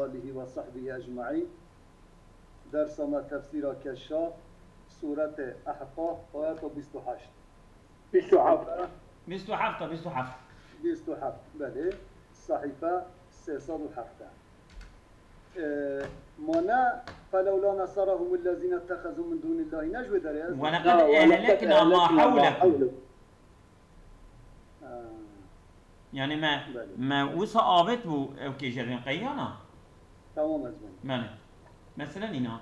آله وصحبه أجمعين. درس ما تفسير كشاف سورة أحقاف آيات 28 بله صحيفة 307 منا فلولا نصرهم الذين اتخذوا من دون الله نجوى دريا ولقد أهلكنا ما حولكم يعني ما وصى آبت بو اوكي جرين قيانا تمام أزمان ماله مثلا هنا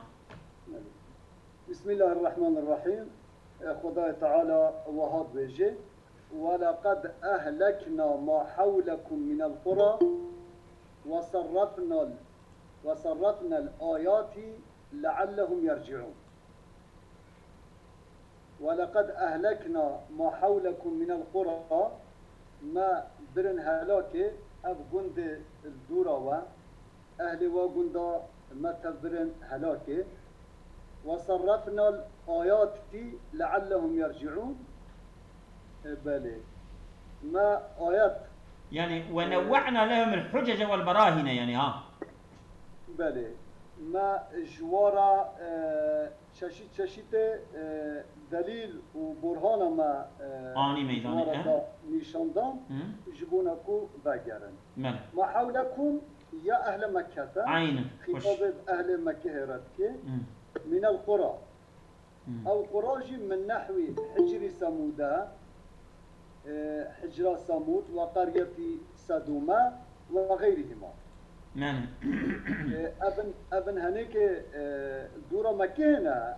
بسم الله الرحمن الرحيم. خدای تعالى وهاد بيجي ولقد أهلكنا ما حولكم من القرى وصرفنا الآيات لعلهم يرجعون. ولقد أهلكنا ما حولكم من القرى ما برن هلاكي أب جند الدورة و أهل وجندا ما تبرن هلاكي وصرفنا الآيات لعلهم يرجعون. بلى ما آيات يعني ونوعنا لهم الحجج والبراهين يعني ها بلى ما جوارا شاشيت دليل وبرهان ما آني ميداني نشاندان جبونكو باجرن ما حولكم يا أهل مكة عين خطاب أهل مكة هرتك من القرى أو قراج من نحو حجر ثمود حجر ثمود وقرية سدومة وغيرهما. ابن هنيك دورة مكينة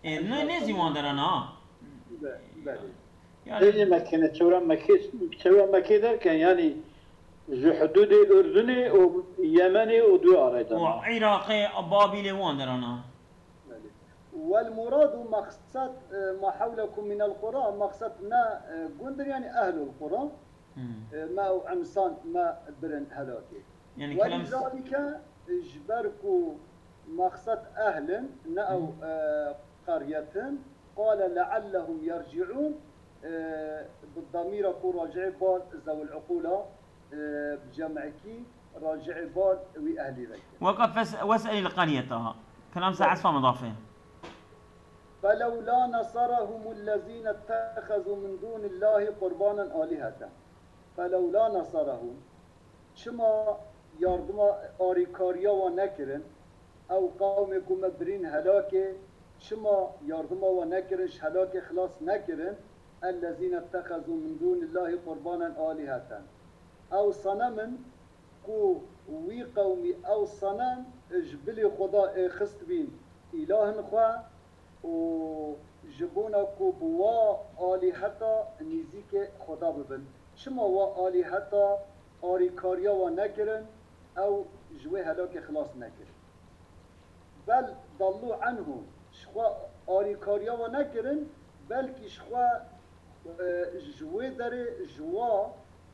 نزي واندرنا يعني مكينة تورا مكي دركن يعني جو حدود الأردني ويمني ودو أيضا وعراقي بابلي واندرنا. والمراد مقصد ما حولكم من القرى مقصدنا قندر يعني أهل القرى ما عنصان ما برن هلاكي يعني ولذلك اجبركوا مقصد أهل نأو قرية قال لعلهم يرجعون بالضمير كو راجع بال ذوي العقولة بجمعكي راجع بال وأهل ذلك وقف واسأل القرية كلام ساعة مضافين. فلولا نصرهم الذين اتخذوا من دون الله قربانا آلهة فلولا نصرهم شما ياردما آريكاريا ونكرن أو قومكم برين هلاك شما ياردما ونكرش هلاك خلاص نكرن الذين اتخذوا من دون الله قربانا آلهة أو صنم كو وي قومي أو صنم جبلي خدا خست بين إله خوا وجبونكو بوا آلهة نزيك خدا ببن شما وا آلهة آريكاريا ونكرن أو جوي هلاك خلاص نكرن بل ضلوا عنه شخوا آريكاريا ونكرن بلكي شخوا جوي داري جوا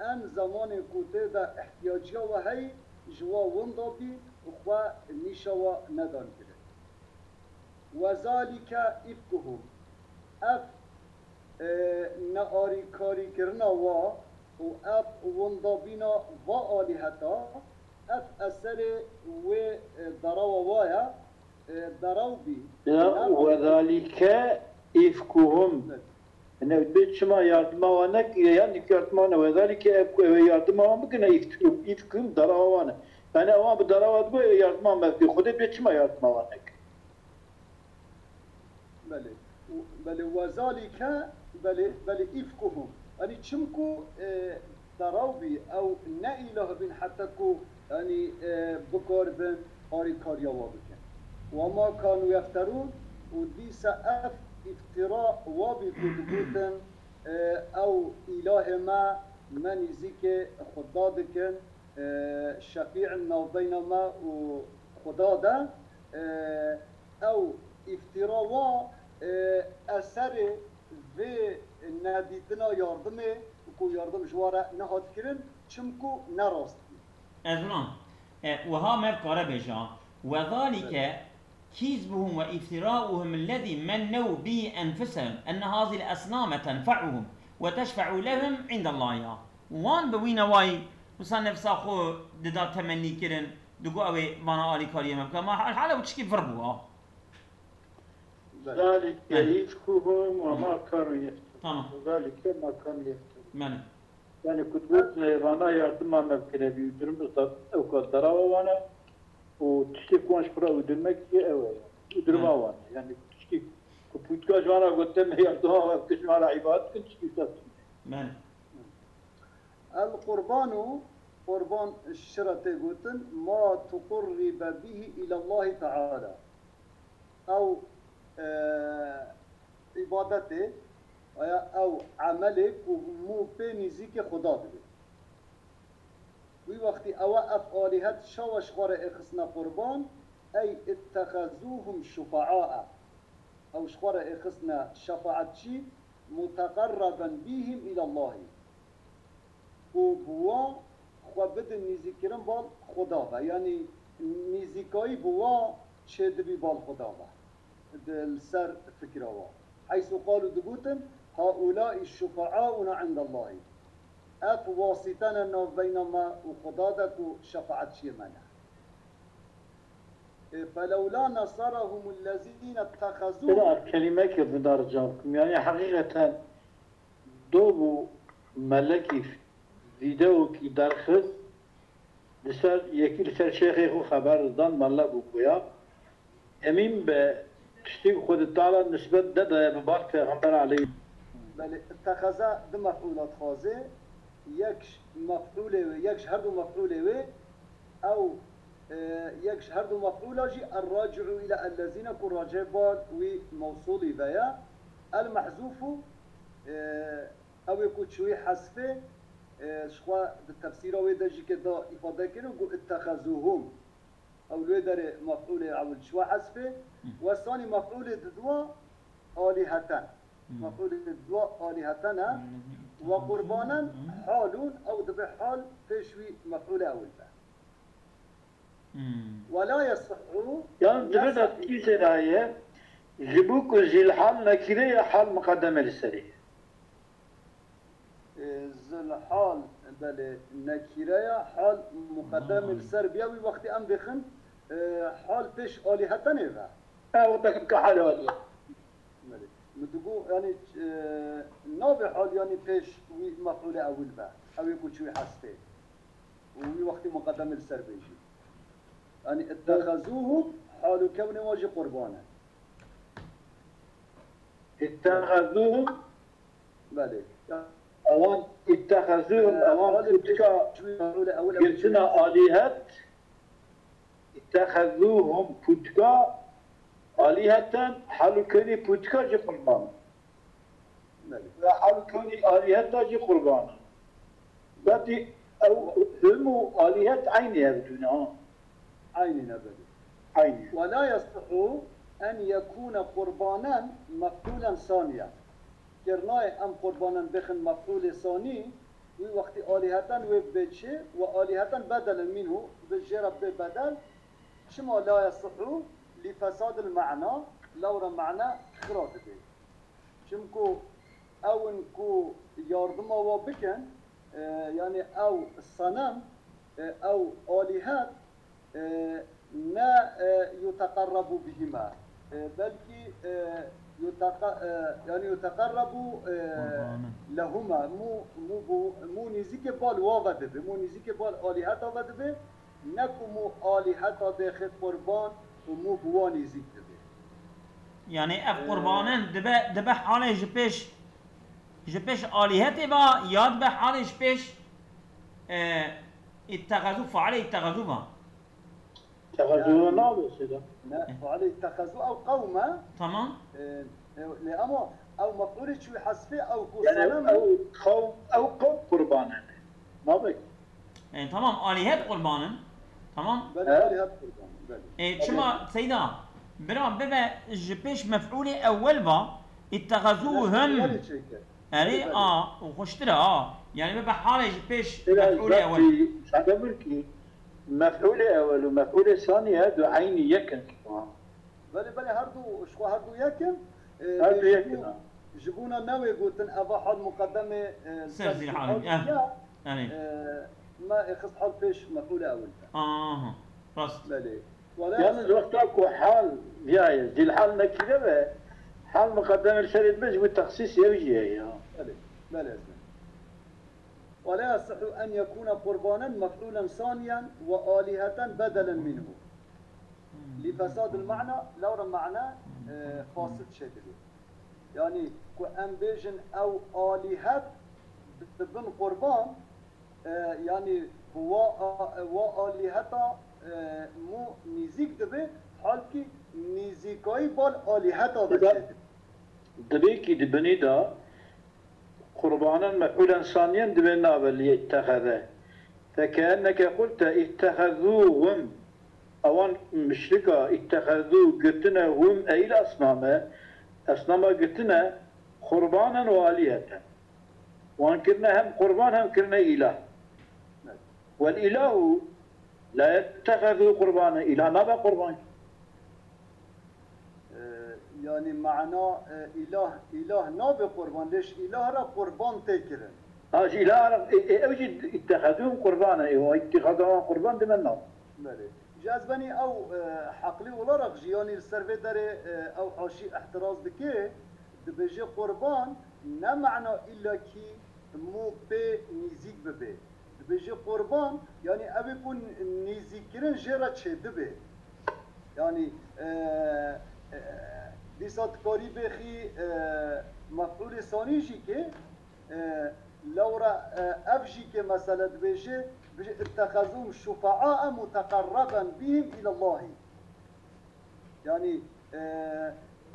ان زمان كوته دا احتياجيا وهي جوا وندابي وخوا نيشوا ندان كرن وذلك إفكهم أف نآري كاري كرنا و أف وندابينا و آلهتا أف أسر و دراو وايا دراو بي وذلك إفكهم أنا بيت شما يردما وانك يعني كيردمانا وذلك يردما وانك إفكهم دراو وانا أنا أوان بدراو دبو يردما ما في خود بيت شما يردما وانك بله وذلك بله إفكهم يعني تشمكو دراوبي أو نائله بن حتى كو يعني بكار بن آريكاريا وابكن وما كانوا يفترون ودي سأف افتراء وابي كتبوتن أو إله ما من يزيك خدا بكن شفيع بينما وخدا ده أو افتراء اثر و ندیدنا یاردمه کو یاردم جواره نهاد کرن چمکو نراست ازلان وها مبكارة بجا وذلك كذبهم وافتراؤهم الذي منوا به أنفسهم أن هذه الأصنام تنفعهم وتشفع لهم عند الله وان بوين واي وصان نفسا خو ددا تمني كرن دقو اوي بانا آلي كاريه مبكا ما حالا وتشكي فربو ذلك يفكهم وما كانوا يفترون تمام ذلك ما كانوا يفترون مالي يعني كنت قلت رانا يردم ما مبكنا بيدرم بالضبط او قدرا وانا وتشتي كونش برا ودرمك اوي ودرما وانا يعني تشتي كبوتكا جوانا قلت لهم يردوها وابكش مع العباد كنت تشتي تفتح مالي القربان قربان الشرط قلتن ما تقرب به إلى الله تعالى أو عبادته أو عملك ومو بنزيك خدا بده وي وقت أو أفعالها شوش غير إخصنا قربان أي اتخذوهم شفعاء أو شغر إخصنا شفاعتشي متقربا بهم إلى الله وبوا خو بدن نزیکرم بال خدا با یعنی نزیکایی بوا چه دبی بال خدا با دل سر فکر وا حيث قالوا دقوتن هؤلاء الشفعاء عند الله اف واسطنا بينما وخدادك شفاعت شي منع فلولا نصرهم الذين اتخذوا لا كلمة كيف درجاتكم يعني حقيقة دوبو ملكي فيديو كي درخص لسر يكي لسر شيخي خو خبر دان ملا بوكويا امين بتشتي خود تعالى نسبة ده بباق پیغمبر عليه بل اتخذ دو مفعولات خازه يكش مفعوله و يكش هردو مفعوله و او يكش هردو مفعوله جي الراجع الى الذين كن راجع بال وموصولي بيا المحذوف او يكون شوي حذفه شخوا بالتفسير ويدجي كده إفادة كنو قو اتخذوهم أو لو دار مفعول أول شوا حذفه والثاني مفعول ددوا آلهة مفعول ددوا آلهة وقربانا حال أو دبي حال تشوي مفعول أول ولا يصحوا يعني دبي تكيس رأيه جبوك زي الحال نكرة حال مقدمة للسرية الحال بله نكيريا حال مقدم السربيا وقت ام بخن حال پیش آلهة نيفا وقتك كحال هذا مدقو يعني نابي حال يعني پیش مفعول اول با او يكون شوي حسفه وي وقت مقدم السربيجي يعني اتخذوهم حال كون واجي قربانا اتخذوهم بله اوان اتخذوهم اوان فتكا قلتنا آلهة اتخذوهم فتكا آلهة حالو كوني فتكا جي قربان حالو كوني آلهة جي قربان ذاتي او هم آلهة عينها بدون عيننا بدون عينها ولا يصح أن يكون قربانا مفعولا ثانيا كرناي ام قربانا بخن مفعول ثاني وقت آلهة وبدشه وآلهة بدلا منه بالجرب بدل شما لا يصح لفساد المعنى لورا معنى خرات به شمكو او انكو ياردما وبكن يعني او الصنم او آلهة لا يتقرب بهما بلكي يعني يتقرب لهما مو نزيك بال وافده مو نزيك بال آلهة وافده نكو مو آلهة داخل قربان ومو بوا نزيك ده يعني اف قربانن دبه حاله جبش آلهة با ياد به حاله جبش اتخذوا فعلي اتخذوا با اتخذوا نابس ده فعلي اتخذوا او قوما تمام لأما او مفعول شوي حسفه او يعني او قوم قربانا ما بك يعني تمام آلهة قربانن تمام بل آلهة قربان بل شما سيدا برا ببا جبش مفعول اول با اتخذوهم يعني وخشترا يعني ببا حاله جبش مفعول اول مفعول اول ومفعول ثاني هذا عيني يكن بل هردو شو هردو يكن هردو يكن جبونا ناوي قلتن ابا حال مقدمه سر زي الحال ما يخص حال فيش مفعول اول راست بله يعني الوقت اكو حال جايز دي الحال نكده به حال مقدم الشريط بس والتخصيص يوجي بله بله ولا يصح أن يكون قربانا مفعولا ثانيا وآلهة بدلا منه لفساد المعنى لو معنى فاسد شديد يعني كأن بيجن أو آلهة بن قربان يعني هو آلهة مو نزيك دبي حالكي نزيكاي بال آلهة بشديد دبيكي دبني دا قربانا مفعولا ثانيا دبنا باللي اتخذه فكأنك قلت اتخذوهم اوان مشركة اتخذوا قتنا هم اي الاصنام اصنام قتنا قربانا والهة وان كرنا هم قربان هم كرنا اله والاله لا يتخذوا قربانا اله ما قربان يعني معناه إله نابي قربان ليش إله را قربان تكرن إله اوجد اتخذوهم قربانا هو اتخذوهم قربان دمنا بله جازبني او حقلي ولا رق يعني السرفي داري او حاشي احتراز دكي دبيجي قربان نه معنى الا كي مو بي نيزيك ببي دبيجي قربان يعني ابي يكون نيزيكرن جيرا تشي دبي يعني ديسات كاري بخي مفعول ثاني جي كي لورا افجي كي مثلا دبيجي اتخذوهم شفعاء متقربا بهم الى الله يعني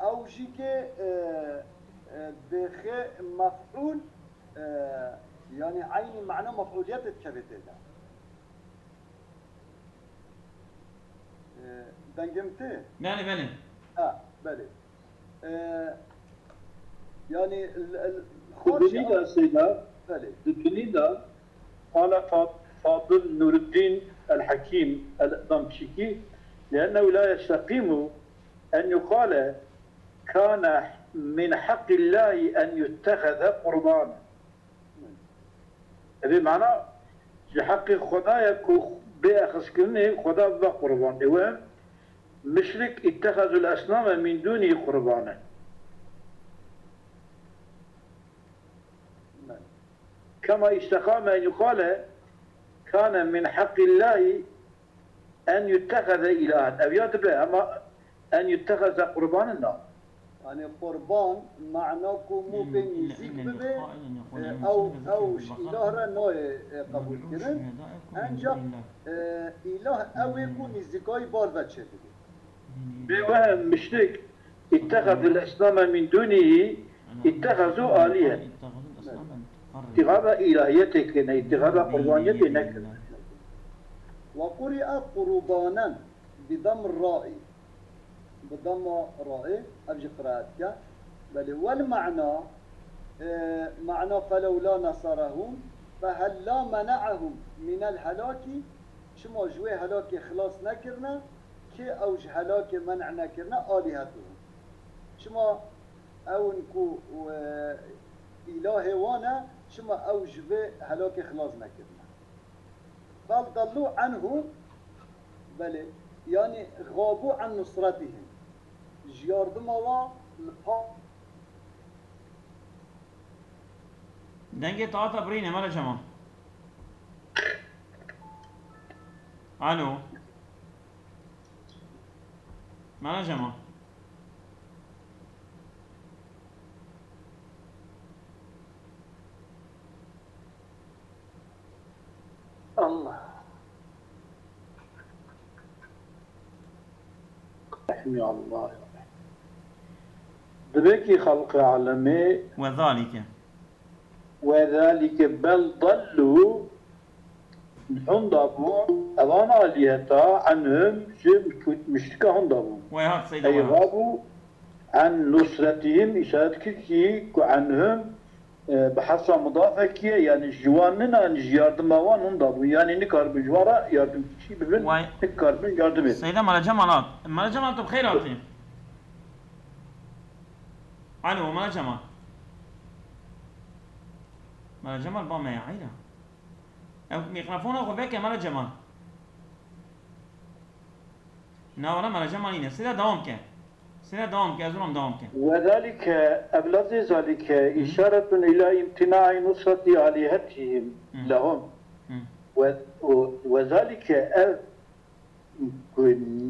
اوجي كي بخي مفعول يعني عيني معنى مفعوليات الكبتة دنجمتي بله بله بله يعني الخارج سيدا بله الدنيا قال فاضل نور الدين الحكيم الدمشقي لأنه لا يستقيم أن يقال كان من حق الله أن يتخذ قربانا بمعنى حق خدا يكو بأخذ كلمة خدا بقربان هو مشرك اتخذوا الأصنام من دونه قربانا كما استقام أن يقال كان من حق الله أن يتخذ إلها أبيات به أما أن يتخذ قربانا لا يعني قربان معناكم مو بين يزيك ببي أو إله را نوع قبول كرن أنجا إله أو يكون يزيكاي بار بچه ببي بوهم مشرك اتخذ الأصنام من دونه اتخذوا آلهة اتخاذ إلهيتك اتخاذ قربانيتك وقرئ قربانا بضم الراء بضم الراء أبجي قراءتك بل والمعنى معنى فلولا نصرهم فهل لا منعهم من الهلاك شما جوي هلاك خلاص نكرنا كي أوج هلاك منع نكرنا آلهتهم شما أو نكو إله وانا شما أوج به هلاك خلاص نكرنا بل ضلوا عنه بل يعني غابوا عن نصرتهم جياردما و دنگه تعاطى برينه مالا جماعة الو مالا جماعة الله رحمي الله دبكي خلق عالمي وذلك بل ضلوا هندابو أوانا آليتا عنهم مشتكى هندابو أي غابوا عن نصرتهم إشارة كي عنهم بحثا مضافة كي يعني جواننا نجي ياردم أوان هندابو يعني نكار بجوارا ياردم كي ببن نكار بن ياردم سيدة مالا جمالات بخير عطي الو مالا جمال با ما عيلة او ميكروفون اخو بك مالا جمال نا ولا مرة جمالينا سيدا دوام كه سيدا دوام كه أزرم دوام كه وذلك أبلغ ذلك إشارة إلى امتناع نصرة آلهتهم لهم وذلك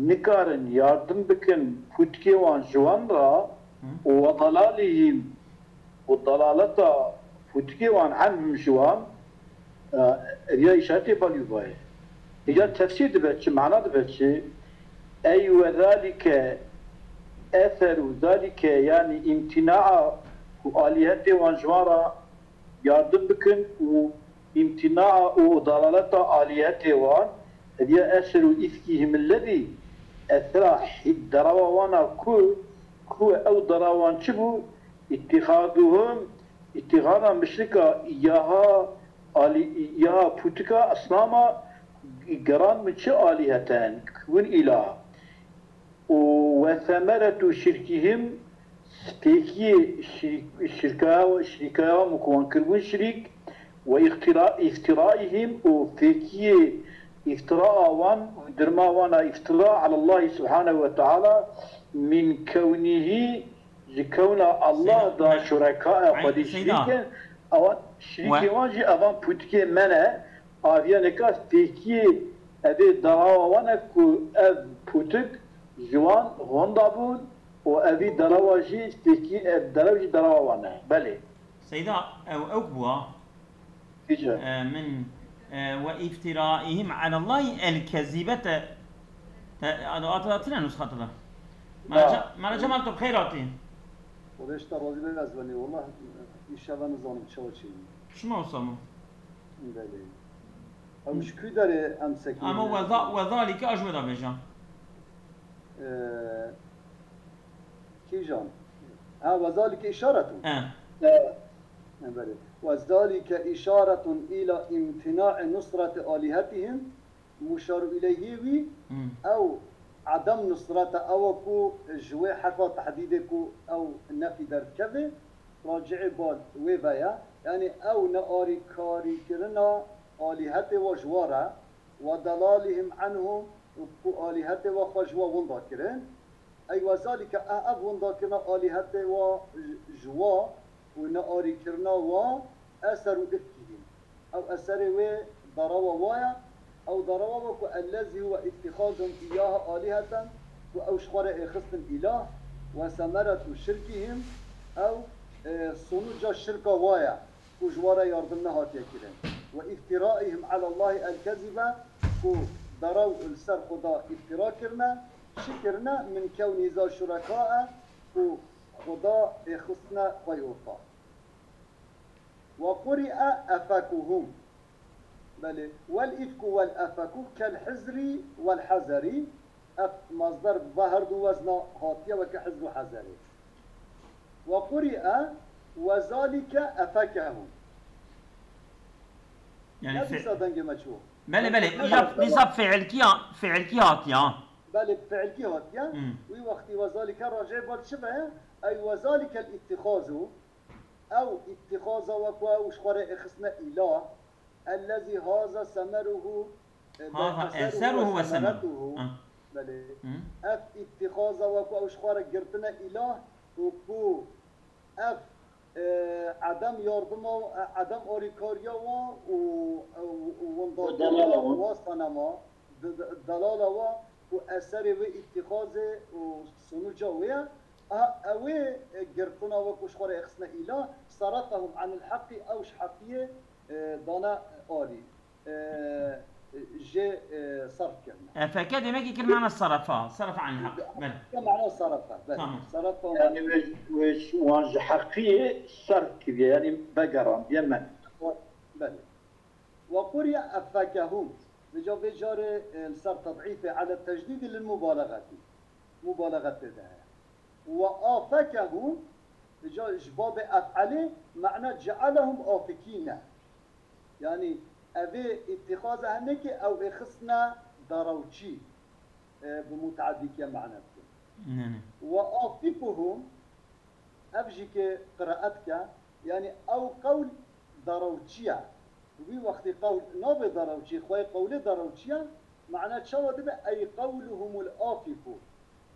نكارن يردم بكن فتكي وان جوان را وضلالهم والضلالة فتكي وان عنهم جوان هي إشارة باليوباي هي تفسير دبتش معنى دبتش أي وذلك أثر ذلك يعني امتناع آلهته وانجوارا يردم بكن وامتناع وضلالة آلهته وان هي أثر إفكهم الذي أثر الدراوانا كو أو دراوان شبو اتخاذا مشركة إياها بوتكا أصناما قران من شو آلهتان كون إله وثمرة شركهم تيكي شركاء مكون كربون شريك وافترائهم وفيكي افتراء وان درما وانا افتراء على الله سبحانه وتعالى من كونه لكون الله دا شركاء قد شريكا او شريكي واجي اوان بوتكي منع آویا نکاس تیکی ابی دراوانه کو اب پوتک جوان هوندا بود و ابی دراواجی تیکی اب دراوجی دراوانه بله. سيدا أو أكبوا من وافترائهم على الله الكذبة أعطينا نسخة هذا ما جمالته بخيراتي وليش ترى رجل أزبني والله يشابه نظام شو شيء شو ما وصلوا بله أو مش كدري أمسك أما وذلك أجود بيجان كي جان وذلك إشارة بله وذلك إشارة إلى امتناع نصرة آلهتهم مشار إليه أو عدم نصرة أو كو جوي حرف تحديدكو أو نفي دركبه راجع بال وبايا يعني أو ناري كاري كرنا آلهة وجوارا وضلالهم عنهم وكو آلهة وخجوا ونداكرين أي وذلك أب ونداكرنا آلهة وجوا وناري كرنا وأثر إفكهم أو أثر ضروا وايا أو ضروا الذي هو اتخاذهم إياها آلهة أو شخورة خصم إله وثمرة شركهم أو صنوج الشركة وايا وجوارا يردمنا هاتيا كرين وافترائهم على الله الكذبة ضروا السر خدا افتراء كرنا شكرنا من كون ذا شركاء خدا خصنا ويوفا وقرئ أفكهم بل والإفك والأفك كالحزر والحزر مصدر ظهر وزن هاتية وكحزر حزري وقرئ وذلك أفكهم يعني بله نصب فعل هاتية بله فعل هاتية ووقت وذلك راجع بالشبه أي وذلك الاتخاذ أو اتخاذ وكواوش خرق خصنا إله الذي هذا ثمره أثره وثمرته بله أف اتخاذ وكواوش خرق جرتنا إله وكو أف عدم يردم عدم أوريكاريا وندالا وصنما دلالا وأثر واتخاذ وصنوجا ويا أوي جرتنا وكوشخور إخسنا إله صرفهم عن الحق أوش حقية دانا آلي جي صرف كلمة فكده ما كل معنى الصرفة صرف عن الحق بل معنى الصرفة صرفهم يعني وش وانج حقية صرف كذا يعني بقرة يمن بل وقرئ أفكهم بجواب جار الصرف تضعيفه على التجديد للمبالغة مبالغة ده وآفكهم جباب أفعله معنى جعلهم آفكين يعني أبي اتخاذ هنك أو إخصنا دروتشي بمتعدي كمعنى وآفكهم أبجيك قراءتك يعني أو قول دروتشيا وفي وقت قول نوب دروتشي خوي قول دروتشيا معنى شو دبي أي قولهم الآفك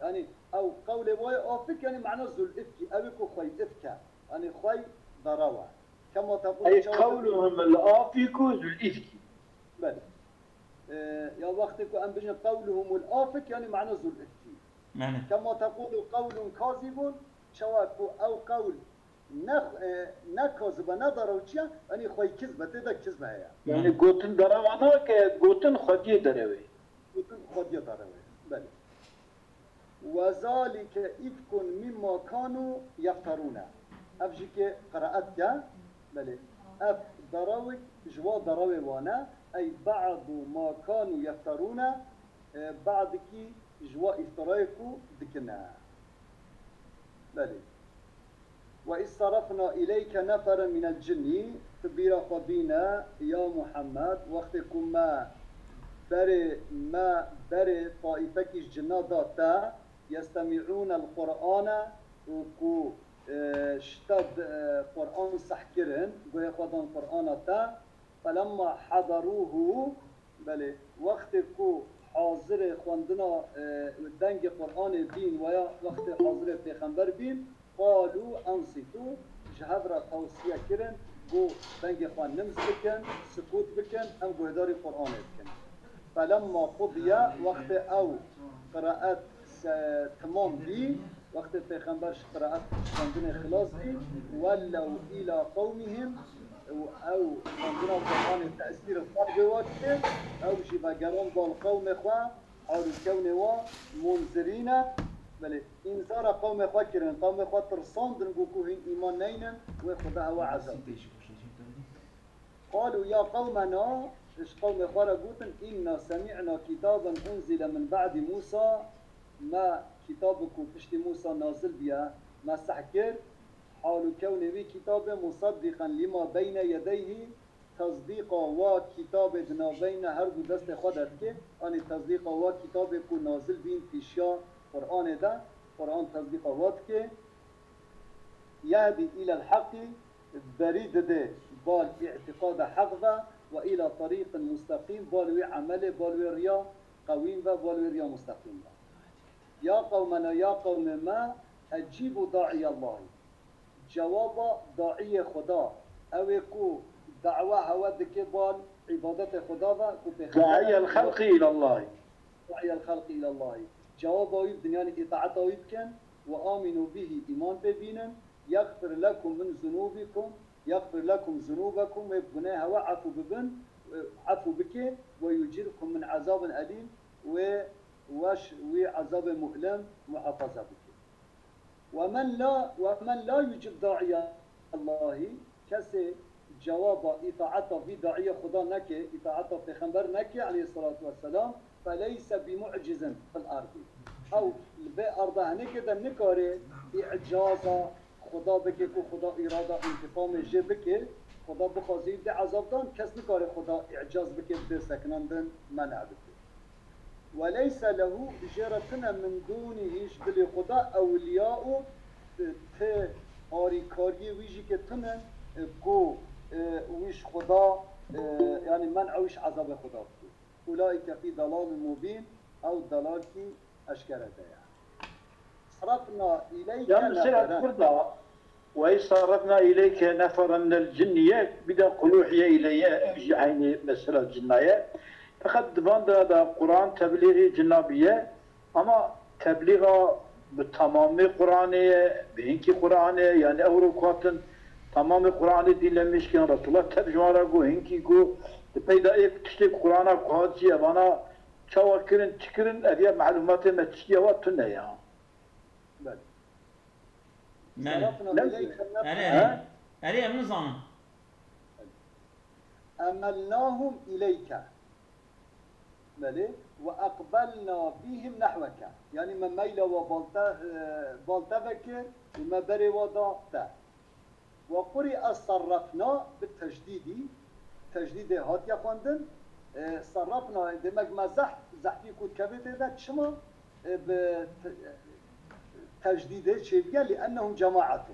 يعني أو قول واي آفك يعني معنى ذو الإفك أبيكو خوي إفكا يعني خوي ضراوة كما تقول أي قولهم الآفك ذو الإفك بلى يا وقتك أن بجن قولهم الآفك يعني معنى ذو الإفك كما تقول قول كاذب شواكو أو قول نكذب نظر وشيا يعني خوي كذبة تدا كذبة يعني قوتن دراوانا كقوتن خدي دروي قوتن خدي دروي بلى وذلك إفك مما كانوا يفترون أفجيك قراءتك بلى أف دراوي جوا دراوي وانا أي بعض ما كانوا يفترون بعض كي جوا افترايكو دكنا بلى وإذ صرفنا إليك نفرا من الجن تبير خبينا يا محمد وقتكم ما بري طائفك الجنة يستمعون القرآن وكو شتاد قرآن سحكرن قوي خدان قرآن تا فلما حضروه بله وقتكو حاضر خواندنا دنگ قرآن بين ويا وقت حاضر پیغمبر بين قالوا أنصتوا جهدر توصية كرن قو دنگ خوان نمز بكن سكوت بكن أم قهدار قرآن بكن فلما قضي وقت أو قراءات تمام بي وقت پیغمبر قراءات خواندن خلاص بي ولوا إلى قومهم أو خواندن القرآن تأثير الفرق وقت أو جباقران بالقوم خواه حالو كونه و منذرين بله انذار قوم خواه كرن قوم خواه ترساندن قوكو هين إيمان نينن وخدا هوا عذاب قالوا يا قومنا ايش قوم خواه را قوتن إنا سمعنا كتابا أنزل من بعد موسى ما كتابكم فشت موسى نازل بيا ما سحكر حال كونه كتاب مصدقا لما بين يديه تصديق وكتاب دنا بين هر دست خودت که آن تصديق وكتاب کو نازل بین پیشیا قرآن ده قرآن تصديق وات که يهدي إلى الحق بريد ده بال اعتقاد حق ده وإلى طريق مستقيم بالوي عمل بالوي ريا قويم و بالوي ريا مستقيم ده يا قومنا يا قوم ما أجيبوا داعي الله جواب داعي خدا أو كو دعوة هوا دكبال عبادة خدا و داعي الخلق إلى الله داعي الخلق إلى الله جواب أيب دنيان إطاعت أيب كان وآمنوا به إيمان ببينا يغفر لكم من ذنوبكم يغفر لكم ذنوبكم ويبناها وعفو ببن عفو بك ويجيركم من عذاب أليم وعذاب مؤلم محافظة بك ومن لا يجب داعي الله كسي جواب إطاعته في داعية خدا نكي إطاعته في خنبر نكي عليه الصلاة والسلام فليس بمعجز في الأرض أو بأرضه هنكذا نكاري إعجازة خدا بكي كو خدا إرادة انتقام جبكي خدا بخوازي بدي عذاب دان كس نكاري خدا إعجاز بكي بدي سكنان دن منع بكي وليس له جرتنا من دونه بلي خدا أولياء آري كاري ويجي كتنا كو ويش خدا يعني منع ويش عذاب خدا أولئك في ضلال مبين أو ضلال كي أشكال دايا صرفنا إليك نفرا وإذ صرفنا إليك نفرا من الجنيات بدا قلوحية إليه يعني مسألة الجناية فقد بند هذا القرآن تبليغي جنابية أما تبليغ بالتمام قرآنية بهنكي قرآنية يعني أوروكاتن تمام قرآن دي لمشكين رسول الله ترجمة راقو هنكي قو بيدا ايك تشتيك قرآن قهاتي أبانا شاوكرن تكرن أبيا معلومات ما تشتيوات تنيا أري أمن زمان أملناهم إليك وأقبلنا بهم نحوك يعني من ميل وبالتفكر وما بري وضعته وقرئ صرفنا بالتجديد تجديد هات يا خواندن صرفنا دمك ما زحفي كود كبت ده شما بتجديد شيء لأنهم جماعة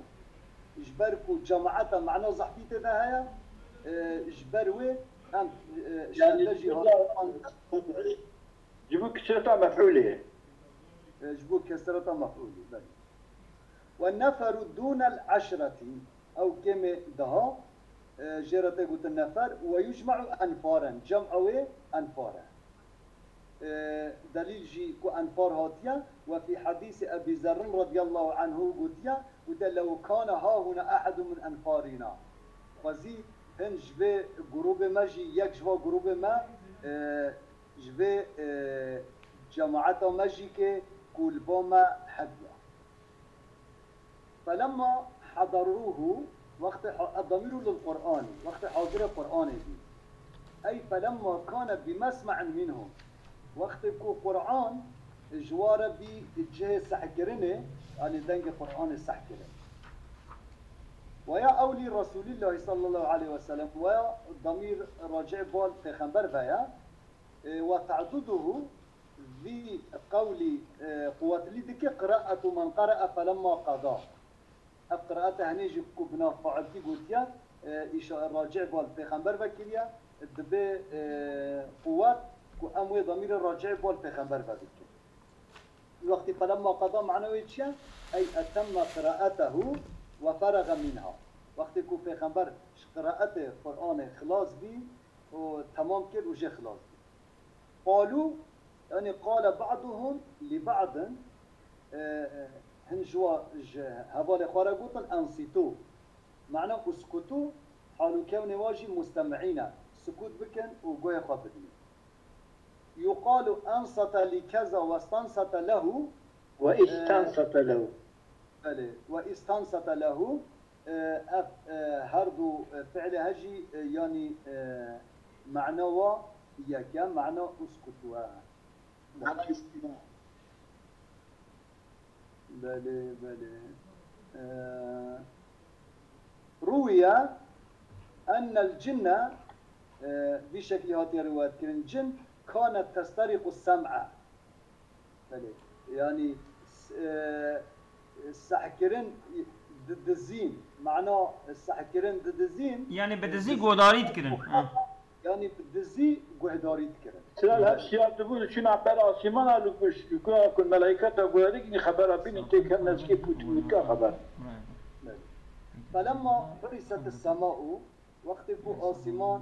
إجبركوا جماعة معناه زحفي ده هيا إجبروه هم يعني جبوا كسرة مفعولة. جبوا كسرة مفعولة بل. والنفر دون العشرة أو كما دها جرت قلت النفر ويجمع أنفارا جمعوا أنفارا دليل جي كو أنفار هاتيا وفي حديث أبي ذر رضي الله عنه قلتيا قلت لو كان ها هنا أحد من أنفارنا وزي هن جبه جروب ما جي يك جوا جروب ما جبه جماعة ما جي كي كل بوما حديا فلما حضروه وقت الضمير للقرآن وقت حاضر القرآن دي أي فلما كان بمسمع منهم وقت كو قرآن جوار بجهة سحكرنه يعني دنج قرآن السحكرنه ويا أولي رسول الله صلى الله عليه وسلم ويا ضمير راجع بال پیغمبر بيا وتعدده في قول قوة لدك قراءة من قرأ فلما قضى قراءته هنيجي كبنا فعلتي قلتيا راجع بال پیغمبر بكريا دبي قوات كو أموي ضمير الراجع بال پیغمبر بكريا الوقت فلما قضى معنوي تشيا أي أتم قراءته وفرغ منها وقت كو پیغمبر قراءته قرآن خلاص بي وتمام كر وجه خلاص بي قالوا يعني قال بعضهم لبعض هنجوا هذول خوارا قوتن أنصتوا معنى اسكتوا حالو كون واجي مستمعين سكوت بكن وقوي خابدين يقال أنصت لكذا واستنصت له واستنصت له واستنصت له هردو فعل هجي يعني معنى يك معنى اسكتوا بلي روي أن الجن بشكل هذه الروايات كان الجن كانت تسترق السمع بلي يعني السحكرين ضد الزين معناه السحكرين ضد الزين يعني بدزي قوداري تكرن يعني بدزي قوداري تكرن سلال هالشيء تقول شنو عبارة سيمان لوكش يكون كل ملائكة تقول لك خبر بين انت كان ناس كيف بتقول خبر فلما برست السماء وقت كو آسمان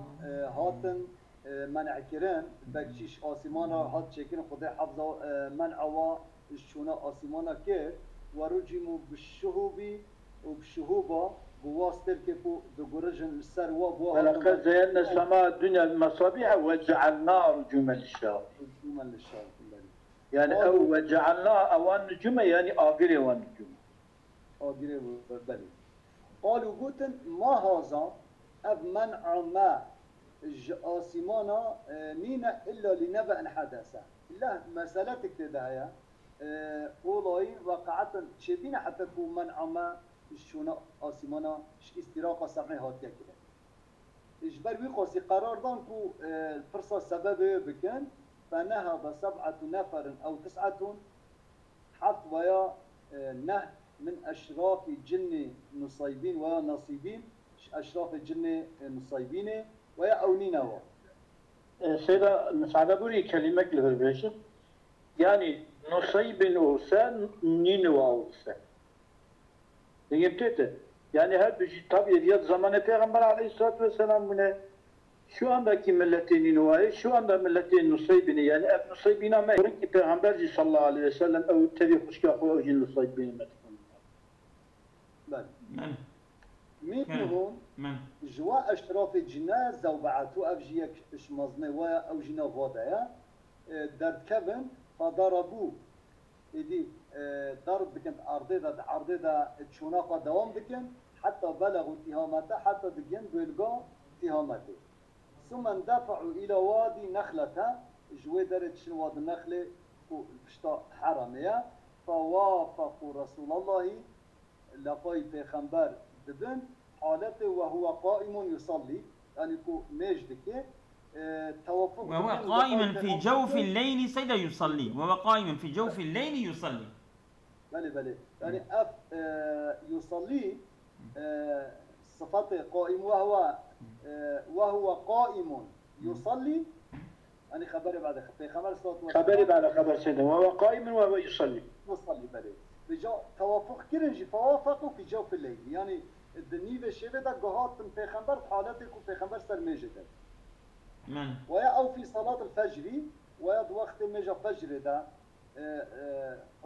هاتن منع كرن بكشيش آسمان هات شكل خدا حفظه منع و الشونا آسمان كر ورجموا بالشهوب وبالشهوبة بواسطة كيفو دقرجن السروة بوها ولقد زينا السماء الدنيا المصابيح وجعلنا رجوما للشياطين رجوما للشياطين يعني أو وجعلنا أوان نجوم يعني آقري وان نجوم آقري بلي قالوا قوتن ما هذا أب منع ما آسمانا نينا إلا لنبأ حدث إلا مسألتك تدعيا قولي وقعت شبينا حتى كو منع ما الشونا آسمانا استراقة سمعي هاتيا كده إجبر بيقاسي قرار دان كو الفرصة سبب بكن فنهض 7 نفر أو 9 حط ويا نه من أشراف الجن نصيبين ويا نصيبين أشراف الجن نصيبين ويا أونينوا سيدة مساعدة بوري كلمة لهالبيش يعني نصيب أوسان نينوا أوسان دقيقتين يعني هل بيجي طبيعي ديال زمان پیغمبر عليه الصلاة والسلام منه شو عندك ملتين نينوا شو عندك ملتين نصيبين يعني اب نصيبين ما يقولك پیغمبر صلى الله عليه وسلم أو تبي خشك أخوه جن نصيبين ما تكون بل منهم جوا أشراف الجناز زوبعتو أفجيك إشمزني ويا أو جنا فاضيا درد كبن فضربوه إدي ضرب بكن عرضي دا تشوناقة دوام بكن حتى بلغوا اتهامته حتى دقين بيلقوا اتهامته ثم اندفعوا إلى وادي نخلة جوي درت شنو وادي النخلة بشتا حرمية فوافقوا رسول الله لقاي پیغمبر دبن حالته وهو قائم يصلي يعني كو مجدك توافق وهو قائم في جوف الليل سيدا يصلي وهو قائم في جوف الليل يصلي بلي يعني يصلي صفته قائم وهو قائم يصلي يعني خبري بعد خبر صوت خبري بعد خبر سنة وهو قائم وهو يصلي بله بجا توافق كرنجي فوافقوا في جوف الليل يعني الدنيا بشيء ده جهات پیغمبر حالتك وپیغمبر سر مجد من ويا أو في صلاة الفجر ويا وقت مجا فجر ده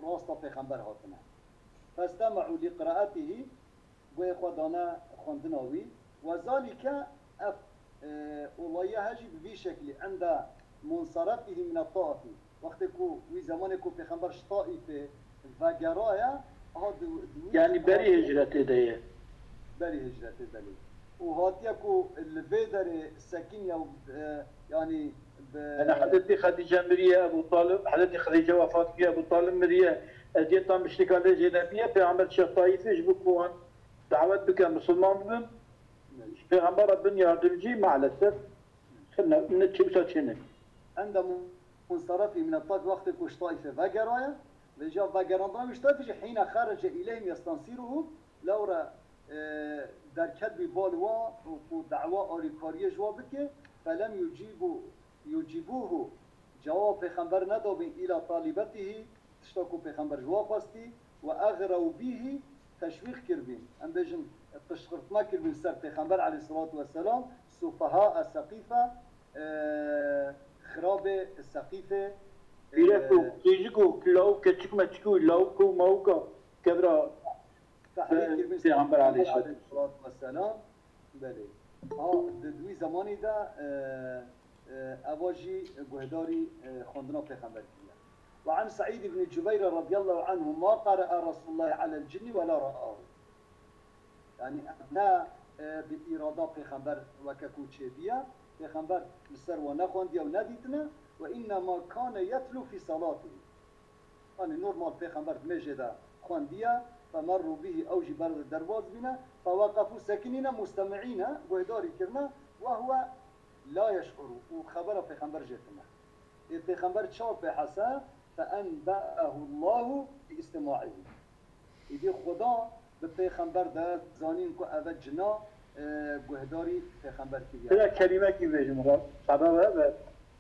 راستا پیغمبر هاتنا فاستمعوا لقراءته ويخدانا خندناوي وذلك والله هجي بفي شكل عند منصرفه من الطائف وقتكو وزمانكو پیغمبر طائفه وقرايا يعني بري هجرته ده بري هجرته بلي وهاتيكو الفيدر السكينة يعني أنا حدثي خديجة مريا أبو طالب حدثي خديجة وفاة فيها أبو طالب مريا أديتها مشتكى لجنبية في عمل شيء طائفة يجبكوان دعوت بك مسلمان بهم في عمر بن يردمجي مع الأسف خلنا نتشوفها شنو عند منصرفه من الطائف وقت كوش طائفة فقرايا رجال فقران مش طائفة حين خرج إليهم يستنصره لورا در كتب بالوا ودعوة أوريكارية جوابك فلم يجيبوه جواب پیغمبر ندابين إلى طالبته تشتاكو پیغمبر جواب هستي وأغروا به تشويق كربين أم بيجن تشخرط ما كربين سر پیغمبر عليه الصلاة والسلام سفهاء السقيفة خراب السقيفة يلفو يجيكو لو كتشك ما تشكو لو كو موكا كبرا في عمر عليه الصلاة والسلام بله دوی زمانی دا اواجی گهداری خواندنا پیغمبر کیا وعن سعيد بن جبير رضي الله عنه ما قرأ رسول الله على الجن ولا رآه يعني نا بإرادة پیغمبر وككو تشبيا پیغمبر مصر ونخوانديا ونديتنا وإنما كان يتلو في صلاته يعني نورمال پیغمبر مجدا خوانديا فمروا به أوجي برد الدرواز بنا فوقفوا ساكنين مستمعين وهداري كرنا وهو لا يشعر وخبر پیغمبر جتنا پیغمبر تشاور بحسا فأنبأه الله باستماعه يدي خدا بپیغمبر ده زانين كو أبد جنا وهداري پیغمبر كريا هذا كلمة كي بيجمع سبب هذا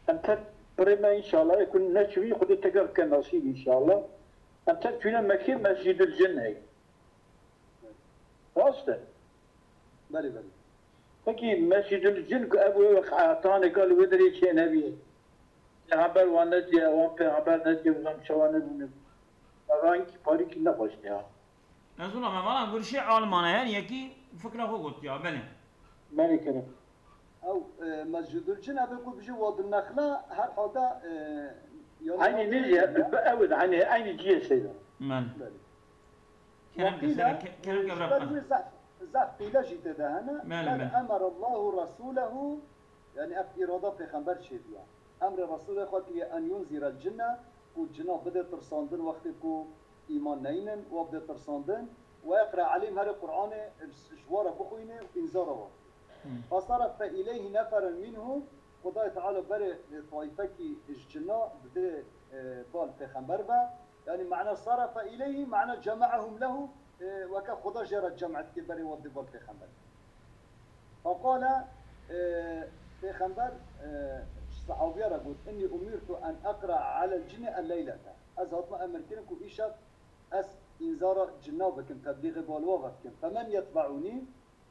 أنت بريما إن شاء الله يكون نشوي خد تقرب كنصيب إن شاء الله أنت فينا مكان مسجد الجن هي راسته بلي بلي فكي مسجد الجن أبو عطاني قال ودري شيء نبي عبر وانجي عبر نجي وزم شوانه رانك بارك نباش يا نزول ما والله نقول شيء عالمانه يعني يكي فكرة هو قلت يا بلي مالي كده أو مسجد الجن أبو بيجي واد النخلة هاد حدا عيني نجي أود عيني جي سيدا من كلام قبل زعف قيل جيت دهنا أمر الله رسوله يعني إرادة پیغمبر شديا أمر رسوله خاطر أن ينذر الجنة والجنة بدأ ترساندن وقتكو إيمان نينن وبدأ ترساندن ويقرأ عليهم هذا القرآن جوار بخوينه وإنذاره فصرف إليه نفر منه خدای تعالی بر طائفه کی الجنة بده بال پیغمبر با يعني معنى صرف إليه معنى جمعهم له وكا خدا جرى جمعت كبري ودي بال پیغمبر فقال پیغمبر صحابي رجل إني أمرت أن أقرأ على الجن الليلة أزهد ما أمركنكم إيشات أس إنذار جنة بكم تبليغ بالوا بكم فمن يتبعني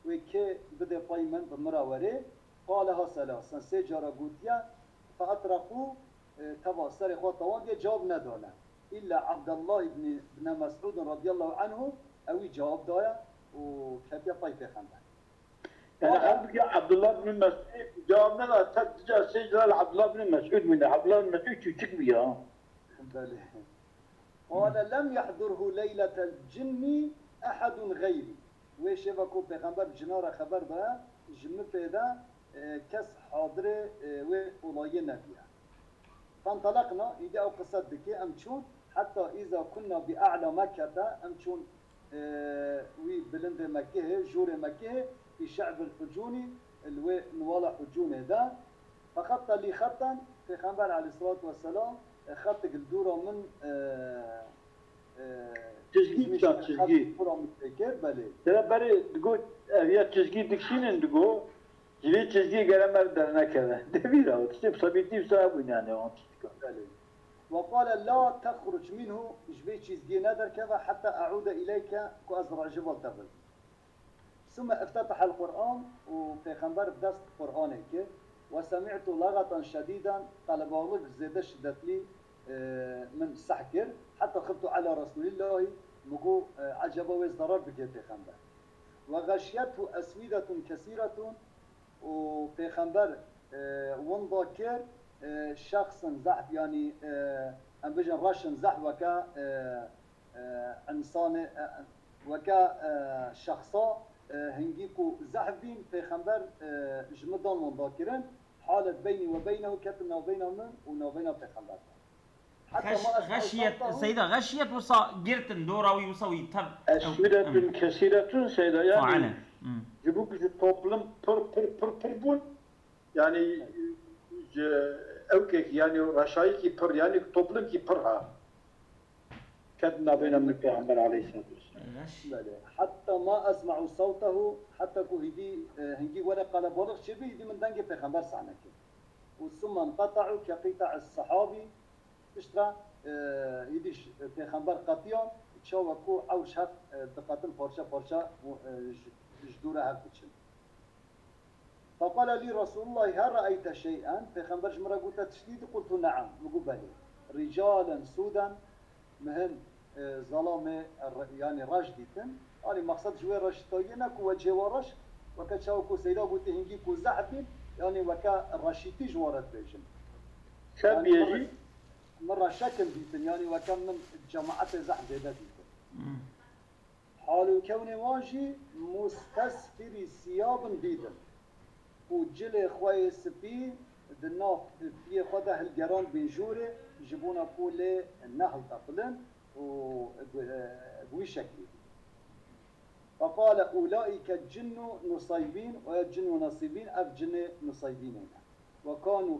وكي بده قيمن بمراوري قالها ثلاثا سجارة قوتيا فأطرقوا تبع سرقوا طوالي جواب ندانا إلا عبد الله بن مسعود رضي الله عنه أوي جواب دايا وكتيا طيفة خندان أنا أقول عبد الله بن مسعود جواب ندانا تجا سجارة عبد الله بن مسعود من عبد الله بن مسعود شو تكبيها قال لم يحضره ليلة الجن أحد غيري وشبكوا بغنبر جنارة خبر ده جمع فيدا كس حاضر وولاية نبيها فانطلقنا إذا أو قصدك أمشون حتى إذا كنا بأعلى مكة أمشون وبلند مكة جور مكة في شعب الحجوني الوي نوالا حجون ده فخط لي خطا في خنبر عليه الصلاة والسلام خط الدورة من تشجيع تشجيع دورة متذكر بلي ترى بري تقول هي تشجيع دكشين تقول جوی چیزی گرم در نکرده دبیر آود سب صبیتی بسابون يعني وقال لا تخرج منه جبي چیزی ندر كذا حتى أعود إليك كأزرع جبل تبل ثم افتتح القرآن وبيغمبر بدست قرآنك وسمعت لغطا شديدا طلبالك زيادة شدت لي من سحكر حتى خفت على رسول الله مقو عجبه وزدرار بكي بيغمبر وغشيته أسودة كثيرة وبيغمبر وانضاكر شخص زحف يعني ام بجن راشن زحف وكا انسان وكا شخصا هنجيكو زحفين بيغمبر جمدان وانضاكرن حالت بيني وبينه كتبنا وبينهم وبين بيغمبر غشيت سيدة غشيت وصا جرتن دوراوي وصوي تب أسودة كثيرة سيدة يعني جبوك توبلم پر بون يعني اوكي يعني رشايكي پر يعني توبلم كي برها كدنا بين من البيغمبر عليه الصلاة والسلام حتى ما اسمع صوته حتى كو هدي هنجي ولا قال بولغ شبي هدي من دنجي بيغمبر سعنك وثم انقطعوا كقطع الصحابي اشترى هديش بيغمبر قطيع تشاوكو او شهر بقاتل فرشا جدورها كتشن فقال لي رسول الله هل رأيت شيئا بيغمبر جمرة قلت تشديد قلت نعم مقبلي رجالا سودا مهم ظلامة يعني راشديتن يعني مقصد جوي راشدتاينك وجه ورش وكتشاوكو سيدا قلت هنجيكو زحبين يعني وكا الراشيتي جوارت بيجن كم يجي؟ مرة شكل بيتن يعني وكم من جماعة زحب بيدا بيتن حال كون واجي مستسفري ثياب بيدن وجل خوي سبي دناف في خده الجران بنجوره يجيبونا كل النهل تقلن وبوي شكلي فقال أولئك الجن نصيبين والجن نصيبين أف جن نصيبين وكانوا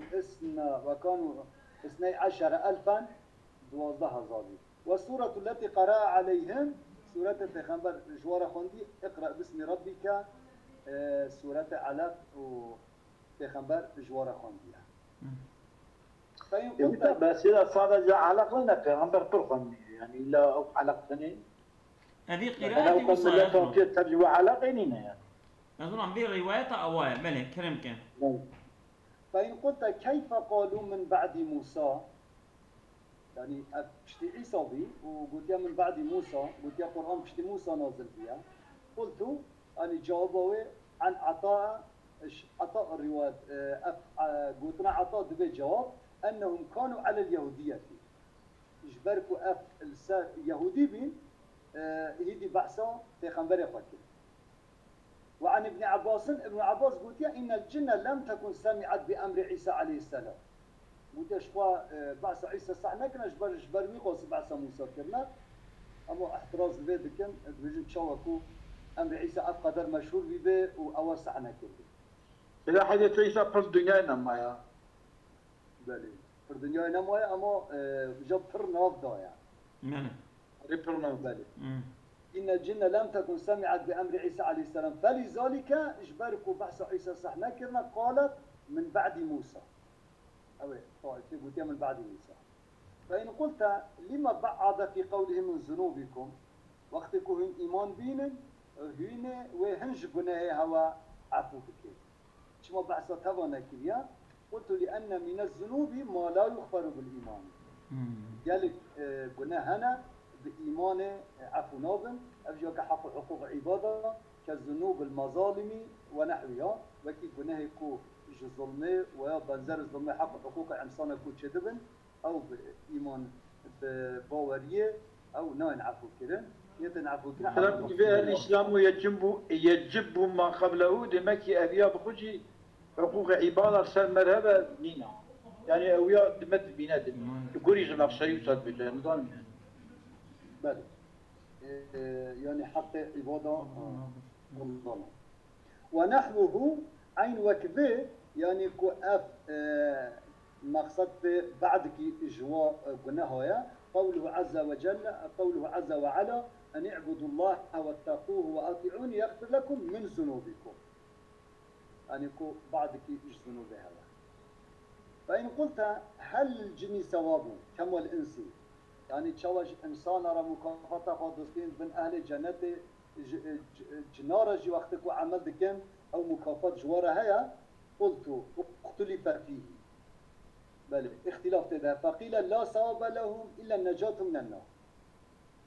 12,000 دوازده هزاري والسورة التي قرأ عليهم سورة البيغمبر جوار خوندي اقرأ باسم ربك سورة علق وبيغمبر جوار خوندي بس إذا صار جاء علق لنا بيغمبر برخم يعني لا علق ثاني هذه قراءة وصلت ترجمة علقين يعني أظن عم بير رواية أوائل بله كرم كان فإن قلت كيف قالوا من بعد موسى يعني بشتي عيسى بي وقلت من بعد موسى قلت يا قرآن بشتي موسى نازل بيها قلت أني جاوبوا عن عطاء الرواية قلتنا عطاء دبي جواب أنهم كانوا على اليهودية يجبركوا يهودي بين هيدي بعثة في خنبر فكر وعن ابن عباس قلت يا إن الجن لم تكن سمعت بأمر عيسى عليه السلام قلت يا شفا بعث عيسى صحنا كنا جبر ويقوس بعث موسى كرنا أما احتراز البيت كم بيجن تشاوكو أمر عيسى قدر مشهور بيه وأول صحنا كرنا إذا حدث عيسى في الدنيا نمايا بله في الدنيا نمايا أما جاب فرناف ضايع ريبرنا بله إن الجن لم تكن سمعت بأمر عيسى عليه السلام فلذلك إجبركوا بحث عيسى صحنا كرنا قالت من بعد موسى أوي طائفة قلت من بعد موسى فإن قلت لما بعد في قوله من ذنوبكم وقتكم هم إيمان بينن هنا وهنج قناه هوا عفو بك شما بعثت هوانا كريا قلت لأن من الذنوب ما لا يغفر بالإيمان قالك قناهنا بإيمان عفو نابن أفجاك حق حقوق عبادة كالذنوب المظالم ونحوها وكي قناهكو ظلمه ويا بنزر الظلمه حق حقوق إنسان كو تشدبن أو بإيمان بباورية أو ناين عفو كرن يتنعفو كرن الإسلام يجب ما قبله دمكي أبيا بخجي حقوق عبادة سال مرهبة نينا يعني أويا دمت بينات قريش نفسي يوصل بالنظام بله يعني حق عبادة والظلم ونحوه عين وكذا يعني كو اف مقصد بعد كي اجوا قناها قوله عز وجل قوله عز وعلا ان اعبدوا الله واتقوه واطيعوني يغفر لكم من ذنوبكم يعني كو بعضك يجزنوا بها. فإن قلت هل الجن سواب كما الإنسي يعني تشوج إنسان را مكافأة قادسين من أهل الجنة جنارة جي وقتك وعمل دكان أو مكافأة جوارة هيا قلت اختلف فيه بل اختلاف تذا فقيل لا ثواب لهم إلا النجاة من النار.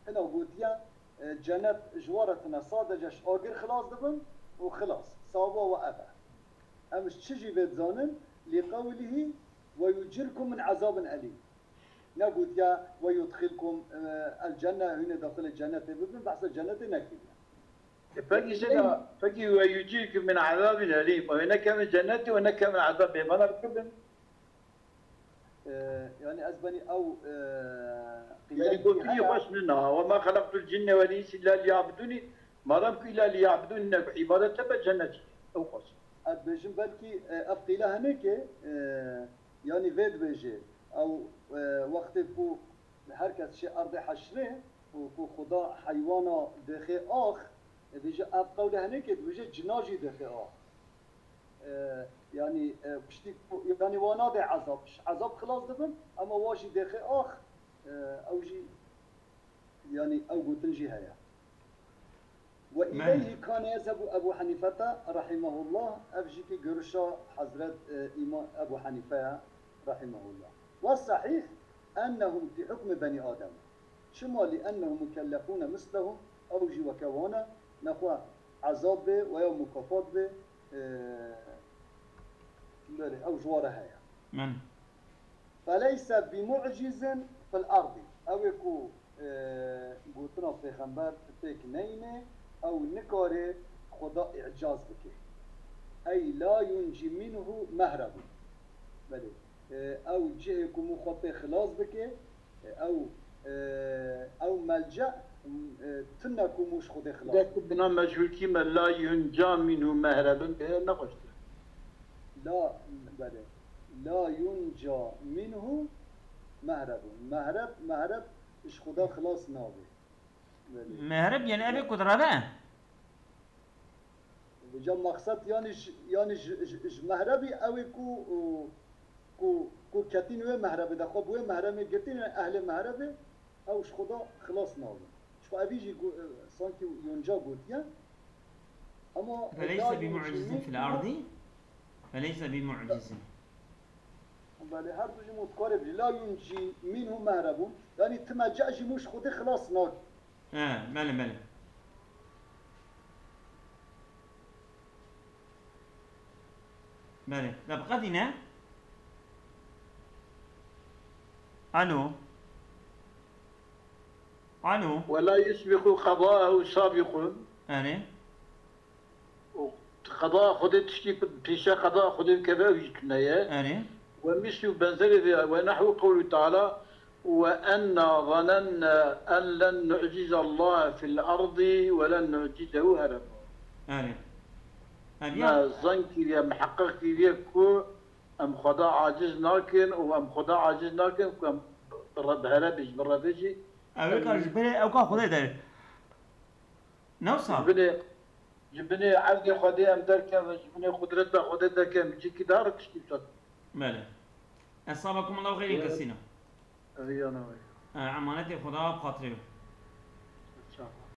هنا قلت يا جنة جوارتنا صادجش آقر خلاص دبن وخلاص ثوابا وأبا أمش تشجي بيت زانن لقوله ويجركم من عذاب أليم. نقول يا ويدخلكم الجنة هنا داخل الجنة بابن بحث الجنة نكتب فكي ويجيركم من عذاب أليم وهناك من الجنة وهناك من عذاب ما نركبن يعني أزبني أو يعني قلت لي خوش منها وما خلقت الجن والإنس إلا ليعبدوني ما رمك إلا ليعبدوني عبادة تبع جنتي أو خوش أدبجن بلكي أفقيلة هناك يعني فيد بيجي أو وقت بو هركز شيء أرض حشره وكو خدا حيوانا دخي آخ بيجي أفقيلة هناك بيجي جناجي دخي آخ يعني بشتي يعني ونادي عذاب عذاب خلاص دبن أما واجي دخي آخ أو جي يعني أو قوتنجي هيا. وإليه كان يذهب أبو حنيفة رحمه الله أفجيكي قرشا حضرت إمام أبو حنيفة رحمه الله. والصحيح أنهم في حكم بني آدم شما لأنهم مكلفون مثلهم أو جي وكوانا نقوى عذاب به ويوم مكافات به أو جوارها من فليس بمعجز في الأرض أو يكو قلتنا في خنبر فيك نينه أو نكاره خدا إعجاز بك أي لا ينجي منه مهرب بله أو جهكم مخطي خلاص بك أو ملجأ تنكم مش خطي خلاص ذاك بنا مجهول كيما لا ينجى منه مهرب نقشت لا بله لا ينجى منه مهرب إيش خدا خلاص نابه مهرب يعني أبي قدرة بجا مقصد يعني مهربي أو كو كتين وين مهربي ده خب وين مهربي كتين أهل مهربي أو إيش خدا خلاص نابه شو أبيجي صانكي ينجا قلت يا أما فليس بمعجز في الأرض فليس بمعجز بله هر دوجي متقارب لا ينجي منه مهرب يعني تمجأ مش خدي خلاص ناك بله بله لبقتنا عنو ولا يسبق قضاءه سابق قضاء خدت تشتي بيشا قضاء خدت كذا ويجتنا يا ومثل بنزل ونحو قوله تعالى وأنا ظننا أن لن نعجز الله في الأرض ولن نعجزه هربا ما ظنك يا محقق يكو أم خدا عاجز ناكن وأم خدا عاجز ناكن كم رب هربج بربجي أو كان جبني أو كان خدا ده نوصل جبني عبد خدا أم دركم جبني قدرته خدا دركم جي كدارك شتيت بله أصابكم الله خير كسينا أنا عمانتي خدا بخاطره